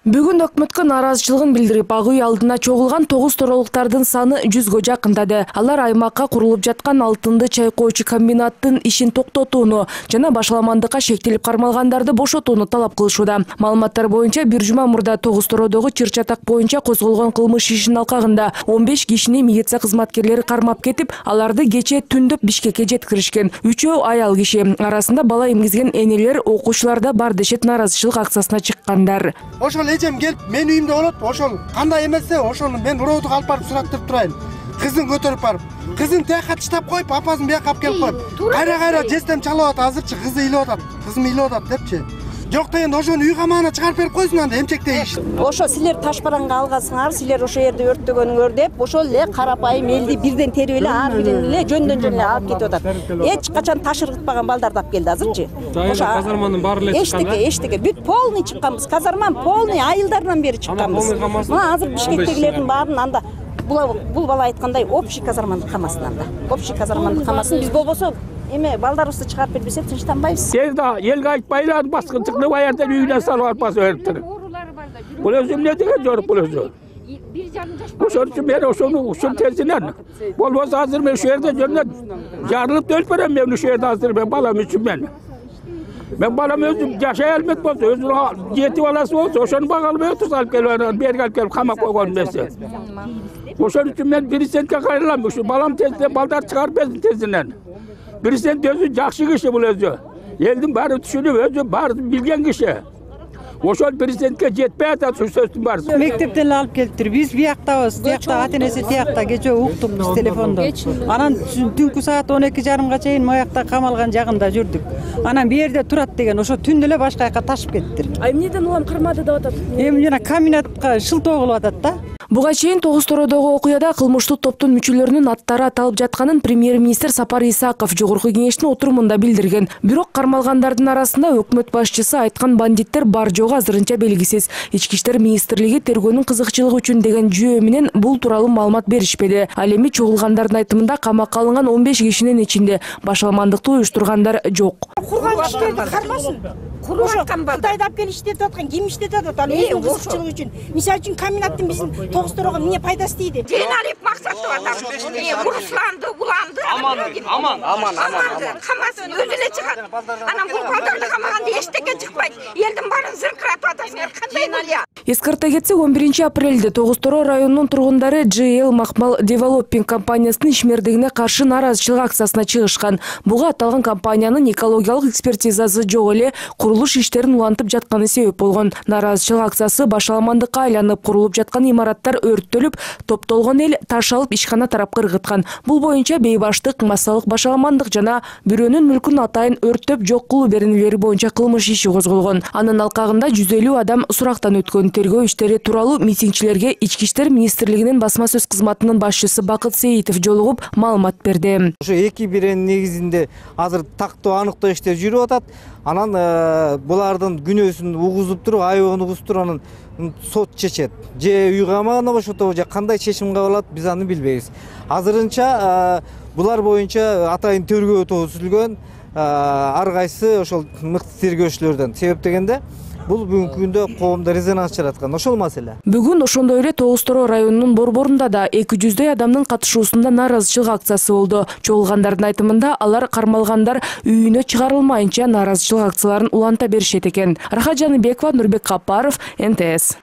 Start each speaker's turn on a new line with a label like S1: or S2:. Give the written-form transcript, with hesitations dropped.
S1: Бүгүн өкмөткө нааразычылыгын билдирип, ак үй алдына чогулган 9 торолуктардын саны 100гө жакындады. Алар аймакка курулуп жаткан алтынды чайкоочу комбинаттын ишин токтотууну жана башаламандыкка шектелип кармалгандарды бошотууну талап кылышууда. Маалыматтар боюнча бир жума мурда 9 тородогу чыр-чатак боюнча козголгон кылмыш ишинин алкагында 15 кишини милиция кызматкерлери кармап кетип, аларды кечээ түндөп Бишкекке жеткиришкен. 3 аял киши, арасында бала эмгизген энелер, окуучулар да бар дешет нааразычылык акциясына чыккандар.
S2: Ошол эжем келип, мен үйүмдө болот, ошол кандай эмесе, ошону мен уроодук алып барып сураттырып турайын. Кызын көтөрүп барып, кызын тияка таштап коюп, апасын бияка алып келип коюп. Кайра жестем чалып атат, азырчы кызы ыйлап атат, кызым ыйлап атат депчи. Жок дегенде ошону үй камагына чыгарып берип койсун, анда эмчектей иш.
S3: Ошо силер таш бараңга алгансыңар, силер ошо жерде өрттөгөнүңөр деп, ошол эле карапайым элди бирден терип эле ар бирин эле жөндөн эле алып кетип атат. Эч качан таш ыргытпаган балдарды алып келди азырчы.
S4: Ошо казарманын баары эле чыккан.
S3: Эчтеке, бүт полный чыкканбыз. Казарман полный айылдардан бери чыкканбыз. Мына азыр Бишкектегилердин баарын анда бул бала айткандай общий казармандык камасын анда. Общий казармандык камасын биз болбосо эме балдарыбызды чыгарып бербесе тынчтанбайбыз.
S5: Тезда элге айтпайлар, баскынчыкны баярдан үйүнө салып алпасы өрттүр. Бул өзү эмне деген жорук бул өзү. Ошон үчүн мен ошону ушун тезинен болбосо азыр мен ушул жерде жөнөп жарылып өлүп берем мен ушул жерде азыр мен балам үчүн мен. Мен балам өзүм жашай алмайт болсо, өзүнүн жети баласы болсо, ошону багалып өтүп алып келип, берге алып келип камап койгон эмесе. Ошон үчүн мен президентке кайрылам, ушу балам тезде балдар чыгарып берсин тезинен. Президент өзү жакшы киши бул өзү. Элдин баары түшүнүп, өзү баарын билген киши. Ошол президентке жетпей атат ушу сөздүн баарысы.
S6: Мектептен эле алып келиптир. Биз бияктабыз, тиякта ата-энеси тиякта кечээ уктук биз телефондо. Анан түнкү саат 12:30га чейин моякта камалган жагында жүрдүк. Анан бу жерде турат деген ошо түндө эле башка жака ташып кетиптир.
S1: Эмнеден улам кармады деп атат?
S6: Эми жана комбинатка шылтоо кылып атат да.
S1: Буга чейин 9 тородогу окуяда кылмыштуу топтун мүчөлөрүнүн аттары аталып жатканын премьер-министр Сапар Исаков жогорку кеңештин отурумунда билдирген. Бирок кармалгандардын арасында өкмөт башчысы айткан бандиттер бар жогу азырынча белгисиз. Ички иштер министрлиги тергөөнүн кызыкчылыгы үчүн деген жүйө менен бул тууралуу маалымат беришпеди. Ал эми чогулгандардын айтымында камакка алынган 15 кишинин ичинде башаламандыкты уюштургандар жок.
S3: Курган иштерди кармасын. Куруп аткан Кытайда алып келип иштетип аткан, ким иштетип атат? Ал өзүнүн кызыкчылыгы үчүн. Мисалы үчүн комбинаттын биздин 9 торого эмне пайдасы тийди?
S7: Женалип максаттуу адам. Урусланды, уланды. Аман. Камасын өзүнө чыгат. Анан бул балдарды камаганда эчтеке чыкпайт. Элдин баарын зыркыратып атасыңар. Кандай бул?
S1: Эскерте кетсек, 11 апрелде 9 Торо районунун тургундары GL Махмал Developing компаниясынын ишмердигине каршы нааразычылык акциясына чыгышкан. Буга аталган компаниянын экологиялык экспертизасы жок эле курулуш иштерин улантып жатканы себеп болгон. Нааразычылык акциясы башаламандыкка айланып, курулуп жаткан имараттар өрттөлүп, топтолгон эл таш алып ишкана тарапка ыргыткан. Бул боюнча бейбаштык, массалык башаламандык жана бирөөнүн мүлкүн атайын өрттөп жок кылуу беренелери боюнча кылмыш иши козголгон. Анын алкагында 150 адам сурактан өткөн. Тергөө иштери тууралуу митингчилерге Ички иштер министрлигинин басма сөз кызматынын башчысы Бакыт Сейитов жолугуп маалымат берди.
S8: Ошо эки биренин негизинде азыр тактоо аныктоо иштери жүрүп атат. Анан булардын күнөөсүн угузуп туруп, айыбын угузуп туруп, анан сот чечет. Же үй камагына бошотобу, же кандай чечим кабыл алат, биз аны билбейбиз. Азырынча булар боюнча атайын тергөө түзүлгөн, ар кайсы ошол мыкты тергөөчүлөрдөн. Себеп дегенде бул бүгүнкү күндө коомдо резонанс жараткан ошол маселе. Бүгүн
S1: ошондой эле 9 Торо районунун борборунда да 200 адамдын катышуусунда нааразычылык акциясы болду. Чогулгандардын айтымында алар кармалгандар үйүнө чыгарылмайынча нааразычылык акцияларын уланта беришет экен. Рахат Жаныбекова, Нурбек Капаров, НТС.